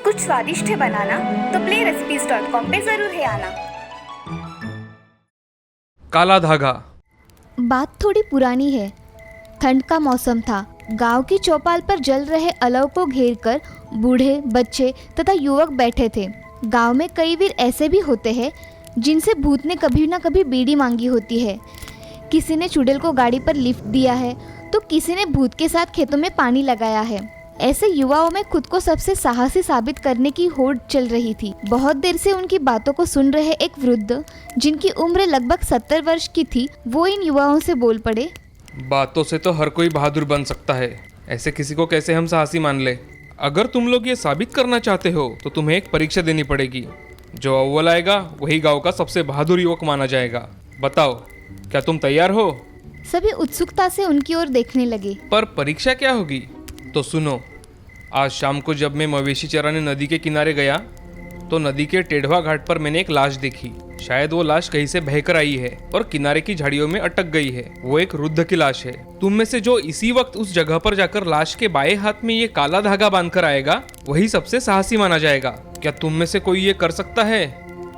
कुछ स्वादिष्ट है बनाना तो playrecipes.com पे जरूर है आना। काला धागा। बात थोड़ी पुरानी है। ठंड का मौसम था। गांव की चौपाल पर जल रहे अलाव को घेरकर बूढ़े, बच्चे तथा युवक बैठे थे। गांव में कई वीर ऐसे भी होते हैं जिनसे भूत ने कभी ना कभी बीड़ी मांगी होती है। किसी ने चुड़ैल को गाड़ी पर लिफ्ट दिया है तो किसी ने भूत के साथ खेतों में पानी लगाया है। ऐसे युवाओं में खुद को सबसे साहसी साबित करने की होड़ चल रही थी। बहुत देर से उनकी बातों को सुन रहे एक वृद्ध, जिनकी उम्र लगभग 70 वर्ष की थी, वो इन युवाओं से बोल पड़े। बातों से तो हर कोई बहादुर बन सकता है, ऐसे किसी को कैसे हम साहसी मान ले। अगर तुम लोग ये साबित करना चाहते हो तो तुम्हें एक परीक्षा देनी पड़ेगी। जो अव्वल आएगा वही गांव का सबसे बहादुर युवक माना जाएगा। बताओ, क्या तुम तैयार हो? सभी उत्सुकता से उनकी ओर देखने लगे। पर परीक्षा क्या होगी? तो सुनो, आज शाम को जब मैं मवेशी चराने नदी के किनारे गया तो नदी के टेढ़वा घाट पर मैंने एक लाश देखी। शायद वो लाश कहीं से बहकर आई है और किनारे की झाड़ियों में अटक गई है। वो एक वृद्ध की लाश है। तुम में से जो इसी वक्त उस जगह पर जाकर लाश के बाएं हाथ में ये काला धागा बांधकर आएगा वही सबसे साहसी माना जाएगा। क्या तुम में से कोई ये कर सकता है?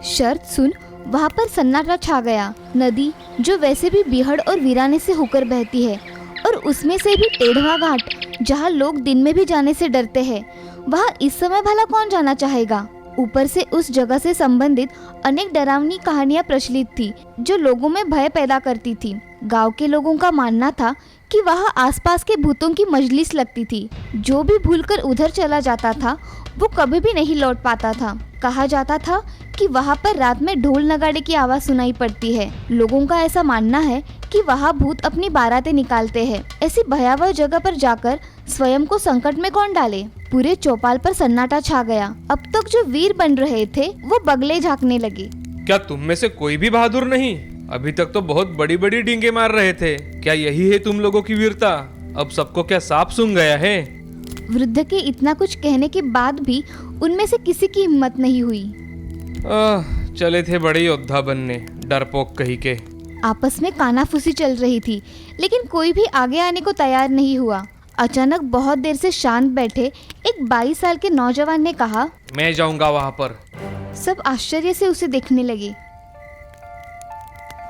शर्त सुन, वहाँ पर सन्नाटा छा गया। नदी, जो वैसे भी बीहड़ और वीराने से होकर बहती है, और उसमें से भी टेढ़वा घाट जहाँ लोग दिन में भी जाने से डरते हैं, वहाँ इस समय भला कौन जाना चाहेगा? ऊपर से उस जगह से संबंधित अनेक डरावनी कहानियां प्रचलित थी जो लोगों में भय पैदा करती थी। गांव के लोगों का मानना था कि वहाँ आसपास के भूतों की मजलिस लगती थी। जो भी भूलकर उधर चला जाता था वो कभी भी नहीं लौट पाता था। कहा जाता था कि वहाँ पर रात में ढोल नगाड़े की आवाज सुनाई पड़ती है। लोगों का ऐसा मानना है कि वहाँ भूत अपनी बारातें निकालते हैं। ऐसी भयावह जगह पर जाकर स्वयं को संकट में कौन डाले? पूरे चौपाल पर सन्नाटा छा गया। अब तक जो वीर बन रहे थे वो बगले झांकने लगे। क्या तुम में से कोई भी बहादुर नहीं? अभी तक तो बहुत बड़ी बड़ी डींगे मार रहे थे। क्या यही है तुम लोगों की वीरता? अब सबको क्या सांप सूंघ गया है? वृद्ध के इतना कुछ कहने के बाद भी उनमें से किसी की हिम्मत नहीं हुई। चले थे बड़े योद्धा बनने, डरपोक कहीं के। आपस में कानाफूसी चल रही थी, लेकिन कोई भी आगे आने को तैयार नहीं हुआ। अचानक बहुत देर से शांत बैठे एक 22 साल के नौजवान ने कहा, मैं जाऊंगा वहां पर। सब आश्चर्य से उसे देखने लगे।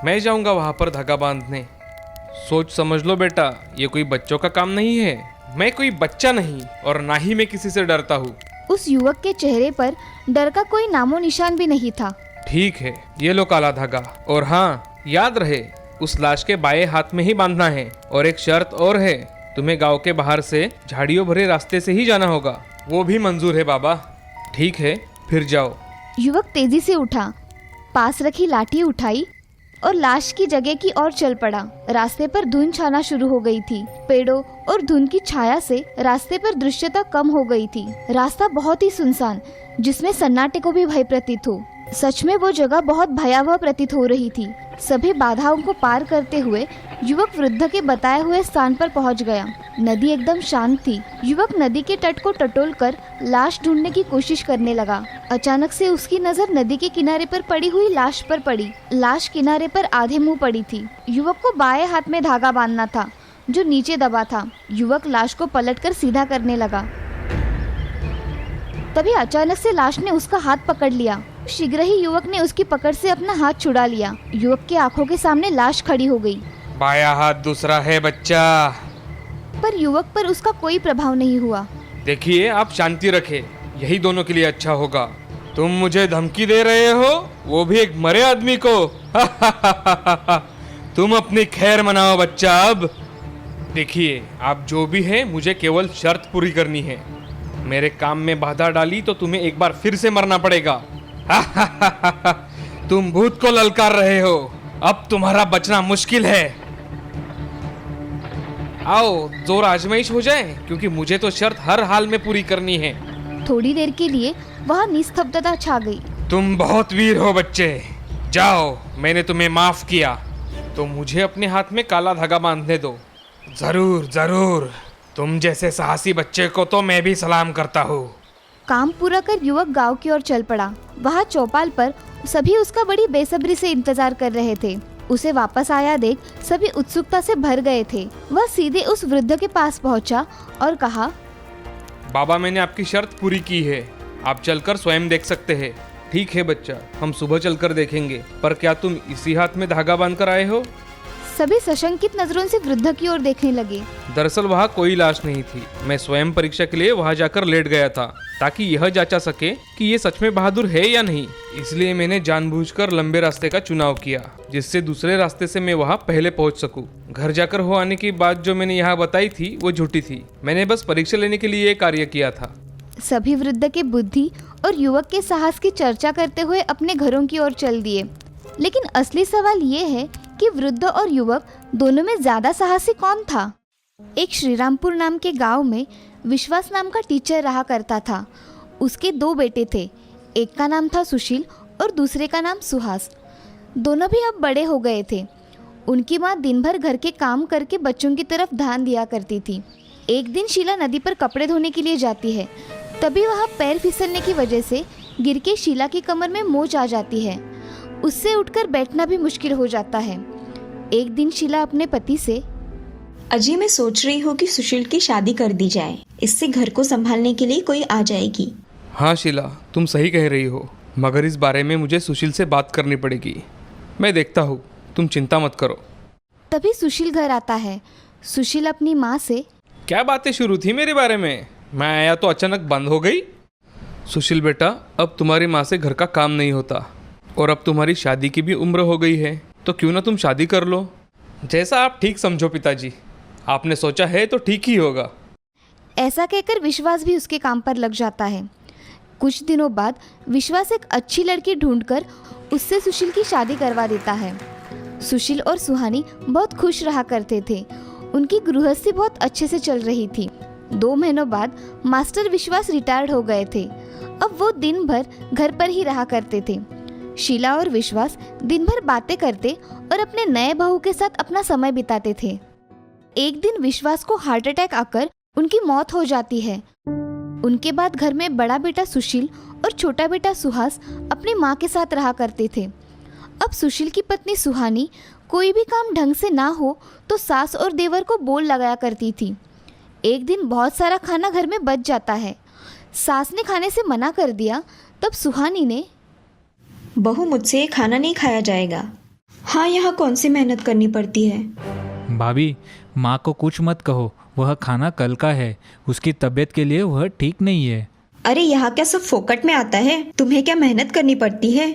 मैं जाऊंगा वहां पर धागा बांधने। सोच समझ लो बेटा, ये कोई बच्चों का काम नहीं है। मैं कोई बच्चा नहीं और ना ही मैं किसी से डरता हूँ। उस युवक के चेहरे पर डर का कोई नामो निशान भी नहीं था। ठीक है, ये लो काला धागा। और हाँ, याद रहे उस लाश के बाएं हाथ में ही बांधना है। और एक शर्त और है, तुम्हें गांव के बाहर से झाड़ियों भरे रास्ते से ही जाना होगा। वो भी मंजूर है बाबा? ठीक है, फिर जाओ। युवक तेजी से उठा, पास रखी लाठी उठाई और लाश की जगह की ओर चल पड़ा। रास्ते पर धुंध छाना शुरू हो गई थी। पेड़ों और धुंध की छाया से रास्ते पर दृश्यता कम हो गई थी। रास्ता बहुत ही सुनसान, जिसमें सन्नाटे को भी भय प्रतीत हो। सच में वो जगह बहुत भयावह प्रतीत हो रही थी। सभी बाधाओं को पार करते हुए युवक वृद्ध के बताए हुए स्थान पर पहुंच गया। नदी एकदम शांत थी। युवक नदी के तट को टटोलकर लाश ढूंढने की कोशिश करने लगा। अचानक से उसकी नजर नदी के किनारे पर पड़ी हुई लाश पर पड़ी। लाश किनारे पर आधे मुंह पड़ी थी। युवक को बाएं हाथ में धागा बांधना था जो नीचे दबा था। युवक लाश को पलटकर सीधा करने लगा। तभी अचानक से लाश ने उसका हाथ पकड़ लिया। शीघ्र ही युवक ने उसकी पकड़ से अपना हाथ छुड़ा लिया। युवक की आंखों के सामने लाश खड़ी हो गई। बायां हाथ दूसरा है बच्चा। पर युवक पर उसका कोई प्रभाव नहीं हुआ। देखिए, आप शांति रखें, यही दोनों के लिए अच्छा होगा। तुम मुझे धमकी दे रहे हो, वो भी एक मरे आदमी को। तुम अपनी खैर मनाओ बच्चा। अब देखिए, आप जो भी हैं, मुझे केवल शर्त पूरी करनी है। मेरे काम में बाधा डाली तो तुम्हें एक बार फिर से मरना पड़ेगा। तुम भूत को ललकार रहे हो, अब तुम्हारा बचना मुश्किल है। आओ, जोर आजमाइश हो जाए, क्योंकि मुझे तो शर्त हर हाल में पूरी करनी है। थोड़ी देर के लिए वहाँ निस्तब्धता छा गई। तुम बहुत वीर हो बच्चे। जाओ, मैंने तुम्हें माफ किया। तो मुझे अपने हाथ में काला धागा बांधने दो। जरूर जरूर, तुम जैसे साहसी बच्चे को तो मैं भी सलाम करता हूँ। काम पूरा कर युवक गांव की ओर चल पड़ा। वहाँ चौपाल पर सभी उसका बड़ी बेसब्री से इंतजार कर रहे थे। उसे वापस आया देख सभी उत्सुकता से भर गए थे। वह सीधे उस वृद्ध के पास पहुंचा और कहा, बाबा, मैंने आपकी शर्त पूरी की है, आप चलकर स्वयं देख सकते हैं। ठीक है बच्चा, हम सुबह चलकर देखेंगे, पर क्या तुम इसी हाथ में धागा बांधकर आए हो? सभी सशंकित नजरों से वृद्ध की ओर देखने लगे। दरअसल वहाँ कोई लाश नहीं थी। मैं स्वयं परीक्षा के लिए वहाँ जाकर लेट गया था, ताकि यह जांचा सके कि ये सच में बहादुर है या नहीं। इसलिए मैंने जानबूझकर लंबे रास्ते का चुनाव किया, जिससे दूसरे रास्ते से मैं वहाँ पहले पहुँच सकूँ। घर जाकर हो आने की बात जो मैंने यहाँ बताई थी वो झूठी थी। मैंने बस परीक्षा लेने के लिए ये कार्य किया था। सभी वृद्ध के बुद्धि और युवक के साहस की चर्चा करते हुए अपने घरों की ओर चल दिए। लेकिन असली सवाल ये है कि वृद्ध और युवक दोनों में ज्यादा साहसी कौन था? एक श्रीरामपुर नाम के गांव में विश्वास नाम का टीचर रहा करता था। उसके 2 बेटे थे, एक का नाम था सुशील और दूसरे का नाम सुहास। दोनों भी अब बड़े हो गए थे। उनकी माँ दिन भर घर के काम करके बच्चों की तरफ ध्यान दिया करती थी। एक दिन शीला नदी पर कपड़े धोने के लिए जाती है। तभी वहाँ पैर फिसलने की वजह से गिर के शीला की कमर में मोच आ जाती है। उससे उठकर बैठना भी मुश्किल हो जाता है। एक दिन शीला अपने पति से, अजी, मैं सोच रही हूँ कि सुशील की शादी कर दी जाए, इससे घर को संभालने के लिए कोई आ जाएगी। हाँ शीला, तुम सही कह रही हो, मगर इस बारे में मुझे सुशील से बात करनी पड़ेगी। मैं देखता हूँ, तुम चिंता मत करो। तभी सुशील घर आता है। सुशील अपनी माँ से, क्या बातें शुरू थी मेरे बारे में? मैं आया तो अचानक बंद हो गई। सुशील बेटा, अब तुम्हारी माँ से घर का काम नहीं होता, और अब तुम्हारी शादी की भी उम्र हो गई है, तो क्यों ना तुम शादी कर लो। जैसा आप ठीक समझो पिताजी, आपने सोचा है तो ठीक ही होगा। ऐसा कहकर विश्वास भी उसके काम पर लग जाता है। कुछ दिनों बाद विश्वास एक अच्छी लड़की ढूंढकर उससे सुशील की शादी करवा देता है। सुशील और सुहानी बहुत खुश रहा करते थे। उनकी गृहस्थी बहुत अच्छे से चल रही थी। 2 महीनों बाद मास्टर विश्वास रिटायर्ड हो गए थे। अब वो दिन भर घर पर ही रहा करते थे। शीला और विश्वास दिन भर बातें करते और अपने नए बहू के साथ अपना समय बिताते थे। एक दिन विश्वास को हार्ट अटैक आकर उनकी मौत हो जाती है। उनके बाद घर में बड़ा बेटा सुशील और छोटा बेटा सुहास अपनी माँ के साथ रहा करते थे। अब सुशील की पत्नी सुहानी कोई भी काम ढंग से ना हो तो सास और देवर को बोल लगाया करती थी। एक दिन बहुत सारा खाना घर में बच जाता है। सास ने खाने से मना कर दिया। तब सुहानी ने, बहू, मुझसे ये खाना नहीं खाया जाएगा। हाँ, यहाँ कौन सी मेहनत करनी पड़ती है। भाभी, माँ को कुछ मत कहो, वह खाना कल का है, उसकी तबीयत के लिए वह ठीक नहीं है। अरे यहाँ क्या सब फोकट में आता है? तुम्हें क्या मेहनत करनी पड़ती है?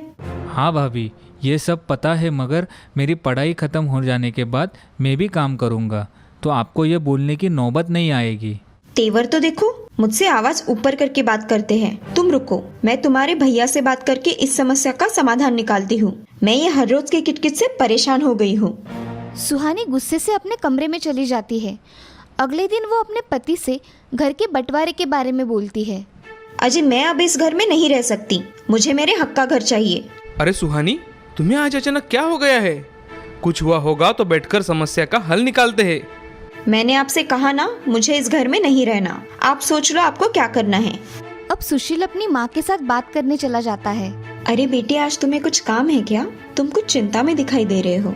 हाँ भाभी, ये सब पता है, मगर मेरी पढ़ाई ख़त्म हो जाने के बाद मैं भी काम करूँगा, तो आपको ये बोलने की नौबत नहीं आएगी। तेवर तो देखो, मुझसे आवाज ऊपर करके बात करते हैं। तुम रुको, मैं तुम्हारे भैया से बात करके इस समस्या का समाधान निकालती हूँ। मैं ये हर रोज के किटकिट से परेशान हो गई हूँ। सुहानी गुस्से से अपने कमरे में चली जाती है। अगले दिन वो अपने पति से घर के बंटवारे के बारे में बोलती है। अजय, मैं अब इस घर में नहीं रह सकती, मुझे मेरे हक का घर चाहिए। अरे सुहानी, तुम्हें आज अचानक क्या हो गया है? कुछ हुआ होगा तो बैठकर समस्या का हल निकालते हैं। मैंने आपसे कहा ना, मुझे इस घर में नहीं रहना। आप सोच लो आपको क्या करना है। अब सुशील अपनी माँ के साथ बात करने चला जाता है। अरे बेटी, आज तुम्हें कुछ काम है क्या? तुम कुछ चिंता में दिखाई दे रहे हो।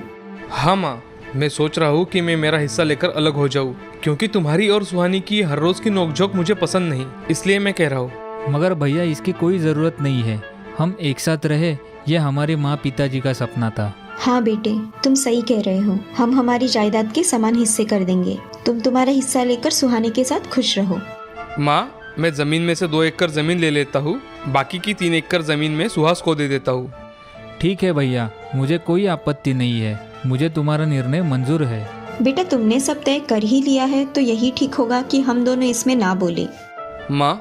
हाँ माँ, मैं सोच रहा हूँ कि मैं मेरा हिस्सा लेकर अलग हो जाऊँ, क्योंकि तुम्हारी और सुहानी की हर रोज की नोकझोंक मुझे पसंद नहीं, इसलिए मैं कह रहा हूँ। मगर भैया, इसकी कोई ज़रूरत नहीं है, हम एक साथ रहे, ये हमारे माँ पिताजी का सपना था। हाँ बेटे, तुम सही कह रहे हो। हम हमारी जायदाद के समान हिस्से कर देंगे। तुम तुम्हारा हिस्सा लेकर सुहानी के साथ खुश रहो। माँ, मैं जमीन में से 2 एकड़ जमीन ले लेता हूँ, बाकी की 3 एकड़ जमीन में सुहास को दे देता हूँ। ठीक है भैया, मुझे कोई आपत्ति नहीं है, मुझे तुम्हारा निर्णय मंजूर है। बेटा, तुमने सब तय कर ही लिया है तो यही ठीक होगा कि हम दोनों इसमें ना बोले। माँ,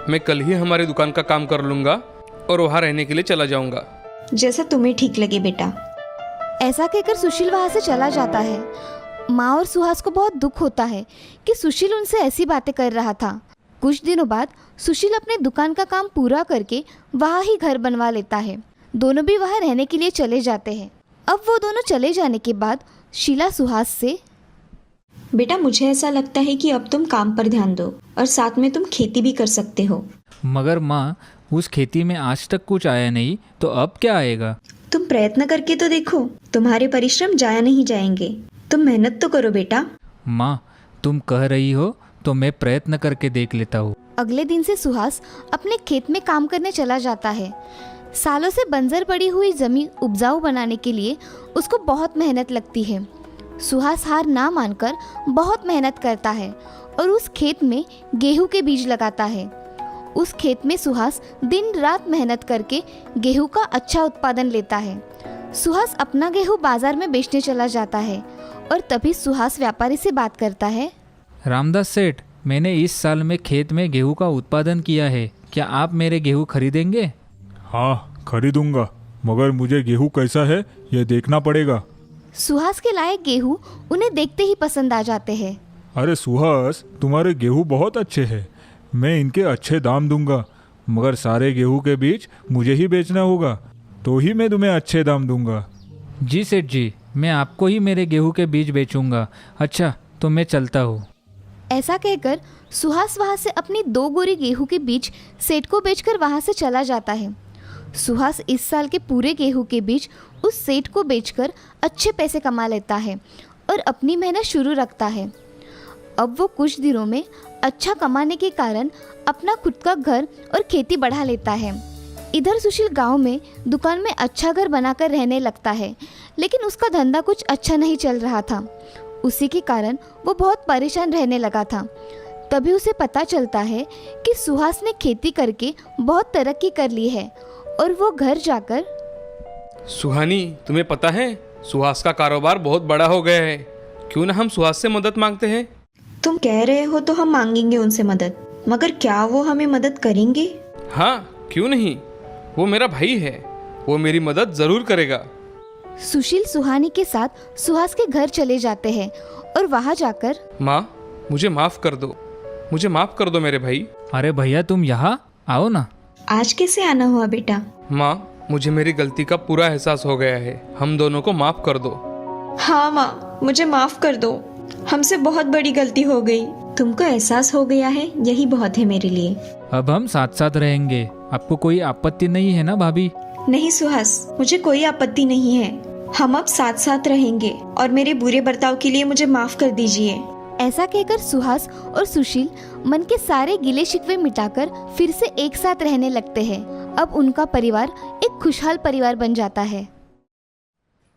मैं कल ही हमारी दुकान का काम कर लूँगा और वहाँ रहने के लिए चला जाऊँगा। जैसा तुम्हें ठीक लगे बेटा। ऐसा कहकर सुशील वहाँ से चला जाता है। माँ और सुहास को बहुत दुख होता है कि सुशील उनसे ऐसी बातें कर रहा था। कुछ दिनों बाद सुशील अपने दुकान का काम पूरा करके वहाँ ही घर बनवा लेता है। दोनों भी वहाँ रहने के लिए चले जाते हैं। अब वो दोनों चले जाने के बाद शीला सुहास से, बेटा, मुझे ऐसा लगता है कि अब तुम काम पर ध्यान दो और साथ में तुम खेती भी कर सकते हो। मगर माँ, उस खेती में आज तक कुछ आया नहीं, तो अब क्या आएगा? तुम प्रयत्न करके तो देखो, तुम्हारे परिश्रम जाया नहीं जाएंगे। तुम मेहनत तो करो बेटा। माँ, तुम कह रही हो तो मैं प्रयत्न करके देख लेता हूँ। अगले दिन से सुहास अपने खेत में काम करने चला जाता है। सालों से बंजर पड़ी हुई जमीन उपजाऊ बनाने के लिए उसको बहुत मेहनत लगती है। सुहास हार ना मानकर बहुत मेहनत करता है और उस खेत में गेहूं के बीज लगाता है। उस खेत में सुहास दिन रात मेहनत करके गेहूं का अच्छा उत्पादन लेता है। सुहास अपना गेहूं बाजार में बेचने चला जाता है और तभी सुहास व्यापारी से बात करता है। रामदास सेठ, मैंने इस साल में खेत में गेहूं का उत्पादन किया है, क्या आप मेरे गेहूं खरीदेंगे? हाँ, खरीदूंगा, मगर मुझे गेहूं कैसा है यह देखना पड़ेगा। सुहास के लाए गेहूं उन्हें देखते ही पसंद आ जाते हैं। अरे सुहास, तुम्हारे गेहूं बहुत अच्छे हैं, मैं इनके अच्छे दाम दूंगा, मगर सारे गेहूं के बीज मुझे ही बेचना होगा, तो ही मैं तुम्हें अच्छे दाम दूंगा। जी सेठ जी, मैं आपको ही मेरे गेहूं के बीज बेचूंगा। अच्छा, तो मैं चलता हूँ। ऐसा कहकर सुहास वहां से अपनी 2 बोरी गेहूं के बीज सेठ को बेचकर वहां से चला जाता है। सुहास इस साल के पूरे गेहूं के बीज उस सेठ को बेचकर अच्छे पैसे कमा लेता है और अपनी मेहनत शुरू रखता है। अब वो कुछ दिनों में अच्छा कमाने के कारण अपना खुद का घर और खेती बढ़ा लेता है। इधर सुशील गांव में दुकान में अच्छा घर बनाकर रहने लगता है, लेकिन उसका धंधा कुछ अच्छा नहीं चल रहा था। उसी के कारण वो बहुत परेशान रहने लगा था। तभी उसे पता चलता है कि सुहास ने खेती करके बहुत तरक्की कर ली है और वो घर जाकर, सुहानी, तुम्हें पता है सुहास का कारोबार बहुत बड़ा हो गया है, क्यों ना हम सुहास से मदद मांगते हैं? तुम कह रहे हो तो हम मांगेंगे उनसे मदद, मगर क्या वो हमें मदद करेंगे? हाँ, क्यों नहीं, वो मेरा भाई है, वो मेरी मदद जरूर करेगा। सुशील सुहानी के साथ सुहास के घर चले जाते हैं और वहां जाकर, माँ, मुझे माफ कर दो, मुझे माफ कर दो मेरे भाई। अरे भैया, तुम यहाँ आओ ना। आज कैसे आना हुआ बेटा? माँ, मुझे मेरी गलती का पूरा एहसास हो गया है, हम दोनों को माफ कर दो। हाँ माँ, मुझे माफ कर दो, हमसे बहुत बड़ी गलती हो गई। तुमको एहसास हो गया है, यही बहुत है मेरे लिए। अब हम साथ साथ रहेंगे, आपको कोई आपत्ति नहीं है ना भाभी? नहीं सुहास, मुझे कोई आपत्ति नहीं है, हम अब साथ साथ रहेंगे और मेरे बुरे बर्ताव के लिए मुझे माफ कर दीजिए। ऐसा कहकर सुहास और सुशील मन के सारे गिले शिकवे मिटाकर फिर से एक साथ रहने लगते हैं। अब उनका परिवार एक खुशहाल परिवार बन जाता है।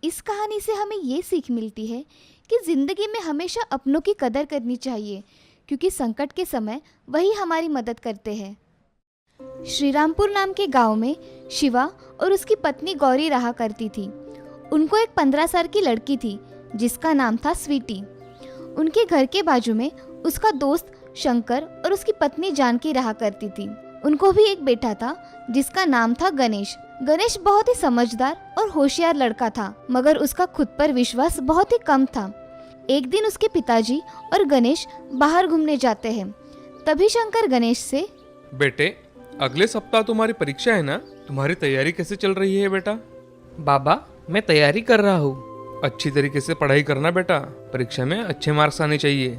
इस कहानी से हमें ये सीख मिलती है कि जिंदगी में हमेशा अपनों की कदर करनी चाहिए, क्योंकि संकट के समय वही हमारी मदद करते हैं। श्रीरामपुर नाम के गांव में शिवा और उसकी पत्नी गौरी रहा करती थी। उनको एक 15 साल की लड़की थी जिसका नाम था स्वीटी। उनके घर के बाजू में उसका दोस्त शंकर और उसकी पत्नी जानकी रहा करती थी। उनको भी एक बेटा था जिसका नाम था गणेश। गणेश बहुत ही समझदार और होशियार लड़का था, मगर उसका खुद पर विश्वास बहुत ही कम था। एक दिन उसके पिताजी और गणेश बाहर घूमने जाते हैं। तभी शंकर गणेश से, बेटे, अगले सप्ताह तुम्हारी परीक्षा है ना, तुम्हारी तैयारी कैसे चल रही है बेटा? बाबा, मैं तैयारी कर रहा हूँ। अच्छी तरीके से पढ़ाई करना बेटा, परीक्षा में अच्छे मार्क्स आने चाहिए।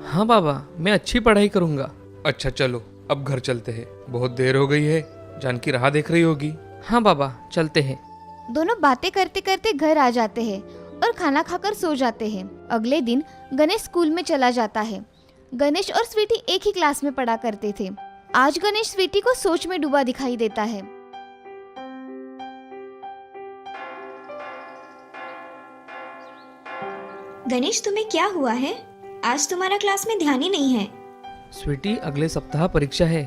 हाँ बाबा, मैं अच्छी पढ़ाई करूँगा। अच्छा चलो, अब घर चलते हैं, बहुत देर हो गई है, जानकी राह देख रही होगी। हाँ बाबा, चलते हैं। दोनों बातें करते करते घर आ जाते हैं और खाना खाकर सो जाते हैं। अगले दिन गणेश स्कूल में चला जाता है। गणेश और स्वीटी एक ही क्लास में पढ़ा करते थे। आज गणेश स्वीटी को सोच में डूबा दिखाई देता है। गणेश, तुम्हें क्या हुआ है? आज तुम्हारा क्लास में ध्यान ही नहीं है। स्वीटी, अगले सप्ताह परीक्षा है,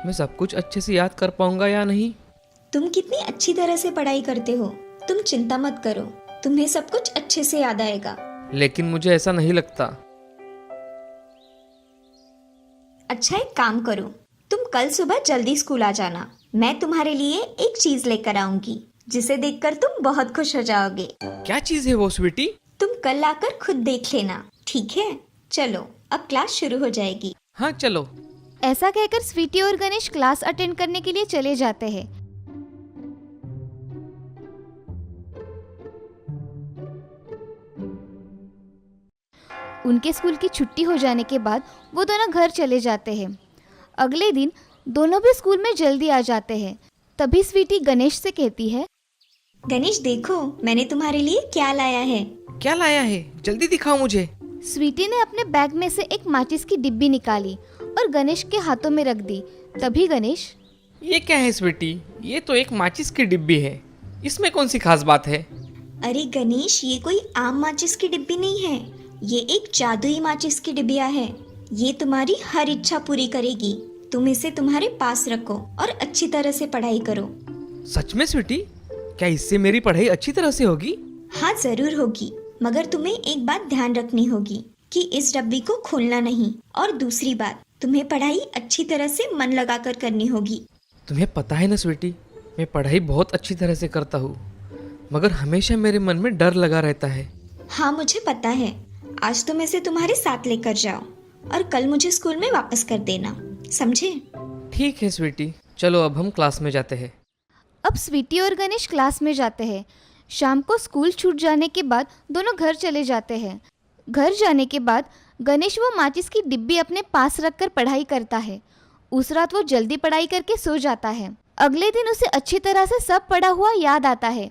मैं सब कुछ अच्छे से याद कर पाऊंगा या नहीं? तुम कितनी अच्छी तरह से पढ़ाई करते हो, तुम चिंता मत करो, तुम्हें सब कुछ अच्छे से याद आएगा। लेकिन मुझे ऐसा नहीं लगता। अच्छा, एक काम करो, तुम कल सुबह जल्दी स्कूल आ जाना। मैं तुम्हारे लिए एक चीज लेकर आऊंगी जिसे देखकर तुम बहुत खुश हो जाओगे। क्या चीज है वो स्वीटी? तुम कल आकर खुद देख लेना, ठीक है? चलो, अब क्लास शुरू हो जाएगी। हाँ चलो। ऐसा कहकर स्वीटी और गणेश क्लास अटेंड करने के लिए चले जाते हैं। उनके स्कूल की छुट्टी हो जाने के बाद वो दोनों घर चले जाते हैं। अगले दिन दोनों भी स्कूल में जल्दी आ जाते हैं। तभी स्वीटी गणेश से कहती है, गणेश देखो, मैंने तुम्हारे लिए क्या लाया है। क्या लाया है? जल्दी दिखाओ मुझे। स्वीटी ने अपने बैग में से एक माचिस की डिब्बी निकाली और गणेश के हाथों में रख दी। तभी गणेश, ये क्या है स्वीटी? ये तो एक माचिस की डिब्बी है, इसमें कौन सी खास बात है? अरे गणेश, ये कोई आम माचिस की डिब्बी नहीं है, ये एक जादुई माचिस की डिबिया है। ये तुम्हारी हर इच्छा पूरी करेगी। तुम इसे तुम्हारे पास रखो और अच्छी तरह से पढ़ाई करो। सच में स्वीटी? क्या इससे मेरी पढ़ाई अच्छी तरह से होगी? हाँ जरूर होगी, मगर तुम्हें एक बात ध्यान रखनी होगी कि इस डब्बी को खोलना नहीं। और दूसरी बात, तुम्हें पढ़ाई अच्छी तरह से मन लगाकर करनी होगी। तुम्हें पता है ना स्वीटी, मैं पढ़ाई बहुत अच्छी तरह से करता हूँ, मगर हमेशा मेरे मन में डर लगा रहता है। हाँ मुझे पता है। आज तुम इसे तुम्हारे साथ लेकर जाओ और कल मुझे स्कूल में वापस कर देना, समझे? ठीक है स्वीटी, चलो अब हम क्लास में जाते हैं। अब स्वीटी और गणेश क्लास में जाते हैं। शाम को स्कूल छूट जाने के बाद दोनों घर चले जाते हैं। घर जाने के बाद गणेश वो माचिस की डिब्बी अपने पास रखकर पढ़ाई करता है। उस रात वो जल्दी पढ़ाई करके सो जाता है। अगले दिन उसे अच्छी तरह से सब पढ़ा हुआ याद आता है।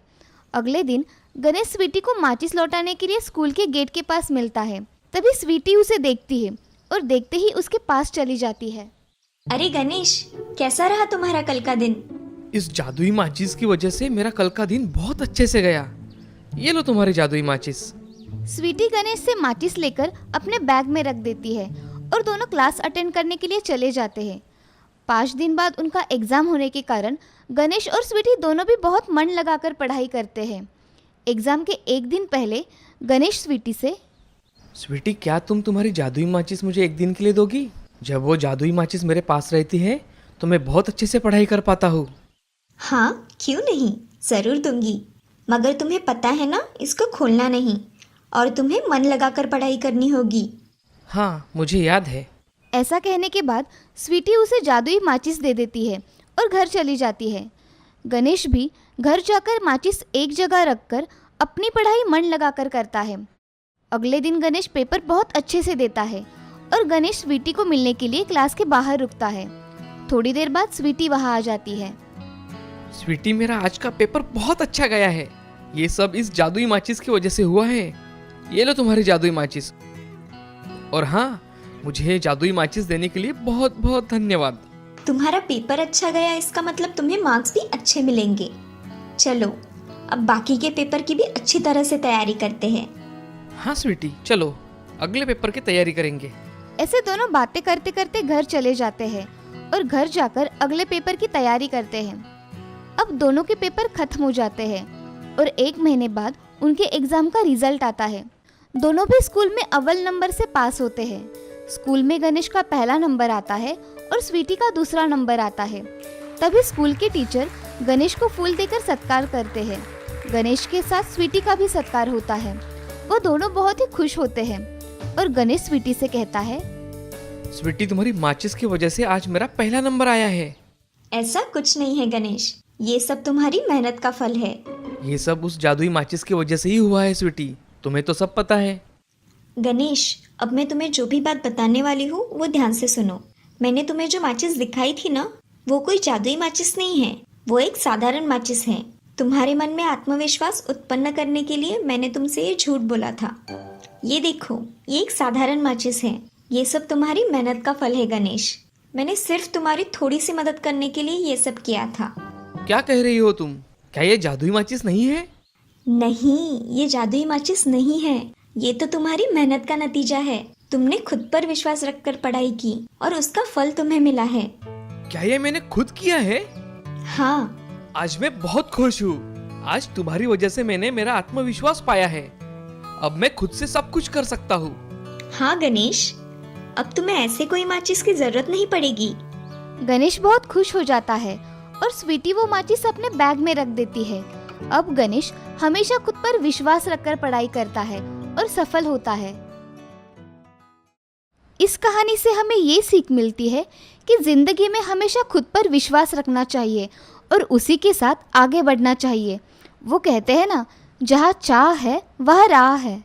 अगले दिन गणेश स्वीटी को माचिस लौटाने के लिए स्कूल के गेट के पास मिलता है। तभी स्वीटी उसे देखती है और देखते ही उसके पास चली जाती है। अरे गणेश, कैसा रहा तुम्हारा कल का दिन? इस जादुई माचिस की वजह से मेरा कल का दिन बहुत अच्छे से गया। ये लो तुम्हारी जादुई माचिस। स्वीटी गणेश से माचिस लेकर अपने बैग में रख देती है और दोनों क्लास अटेंड करने के लिए चले जाते हैं। 5 दिन बाद उनका एग्ज़ाम होने के कारण गणेश और स्वीटी दोनों भी बहुत मन लगाकर पढ़ाई करते हैं। एग्ज़ाम के एक दिन पहले गणेश स्वीटी से, स्वीटी क्या तुम तुम्हारी जादुई माचिस मुझे एक दिन के लिए दोगी? जब वो जादुई माचिस मेरे पास रहती है तो मैं बहुत अच्छे से पढ़ाई कर पाता हूँ। हाँ क्यों नहीं, जरूर दूंगी। मगर तुम्हें पता है ना, इसको खोलना नहीं और तुम्हें मन लगाकर पढ़ाई करनी होगी। हाँ मुझे याद है। ऐसा कहने के बाद स्वीटी उसे जादुई माचिस दे देती है और घर चली जाती है। गणेश भी घर जाकर माचिस एक जगह रखकर अपनी पढ़ाई मन लगाकर करता है। अगले दिन गणेश पेपर बहुत अच्छे से देता है और गणेश स्वीटी को मिलने के लिए क्लास के बाहर रुकता है। थोड़ी देर बाद स्वीटी वहाँ आ जाती है। स्वीटी, मेरा आज का पेपर बहुत अच्छा गया है। ये सब इस जादुई माचिस की वजह से हुआ है। ये लो तुम्हारी जादुई माचिस। और हाँ, मुझे जादुई माचिस देने के लिए बहुत बहुत धन्यवाद। तुम्हारा पेपर अच्छा गया, इसका मतलब तुम्हें मार्क्स भी अच्छे मिलेंगे। चलो अब बाकी के पेपर की भी अच्छी तरह से तैयारी करते हैं। हाँ स्वीटी, चलो अगले पेपर की तैयारी करेंगे। ऐसे दोनों बातें करते करते घर चले जाते हैं और घर जाकर अगले पेपर की तैयारी करते हैं। अब दोनों के पेपर खत्म हो जाते हैं और 1 महीने बाद उनके एग्जाम का रिजल्ट आता है। दोनों भी स्कूल में अव्वल नंबर से पास होते हैं। स्कूल में गणेश का पहला नंबर आता है और स्वीटी का दूसरा नंबर आता है। तभी स्कूल के टीचर गणेश को फूल देकर सत्कार करते हैं। गणेश के साथ स्वीटी का भी सत्कार होता है। वो दोनों बहुत ही खुश होते हैं और गणेश स्वीटी से कहता है, स्वीटी, तुम्हारी माचिस की वजह से आज मेरा पहला नंबर आया है। ऐसा कुछ नहीं है गणेश, ये सब तुम्हारी मेहनत का फल है। ये सब उस जादुई माचिस की वजह से ही हुआ है स्वीटी, तुम्हें तो सब पता है। गणेश, अब मैं तुम्हें जो भी बात बताने वाली हूँ वो ध्यान से सुनो। मैंने तुम्हें जो माचिस दिखाई थी ना, वो कोई जादुई माचिस नहीं है, वो एक साधारण माचिस है। तुम्हारे मन में आत्मविश्वास उत्पन्न करने के लिए मैंने तुमसे ये झूठ बोला था। ये देखो, ये एक साधारण माचिस है। ये सब तुम्हारी मेहनत का फल है गणेश। मैंने सिर्फ तुम्हारी थोड़ी सी मदद करने के लिए ये सब किया था। क्या कह रही हो तुम? क्या ये जादुई माचिस नहीं है? नहीं, ये जादुई माचिस नहीं है। ये तो तुम्हारी मेहनत का नतीजा है। तुमने खुद पर विश्वास रखकर पढ़ाई की और उसका फल तुम्हें मिला है। क्या ये मैंने खुद किया है? हाँ। आज मैं बहुत खुश हूँ। आज तुम्हारी वजह से मैंने मेरा आत्मविश्वास पाया है। अब मैं खुद से सब कुछ कर सकता हूँ। हाँ गणेश, अब तुम्हें ऐसे कोई माचिस की जरूरत नहीं पड़ेगी। गणेश बहुत खुश हो जाता है और स्वीटी वो माचिस अपने बैग में रख देती है। अब गणेश हमेशा खुद पर विश्वास रखकर पढ़ाई करता है और सफल होता है। इस कहानी से हमें ये सीख मिलती है कि जिंदगी में हमेशा खुद पर विश्वास रखना चाहिए और उसी के साथ आगे बढ़ना चाहिए। वो कहते हैं ना, जहाँ चाह है वह राह है।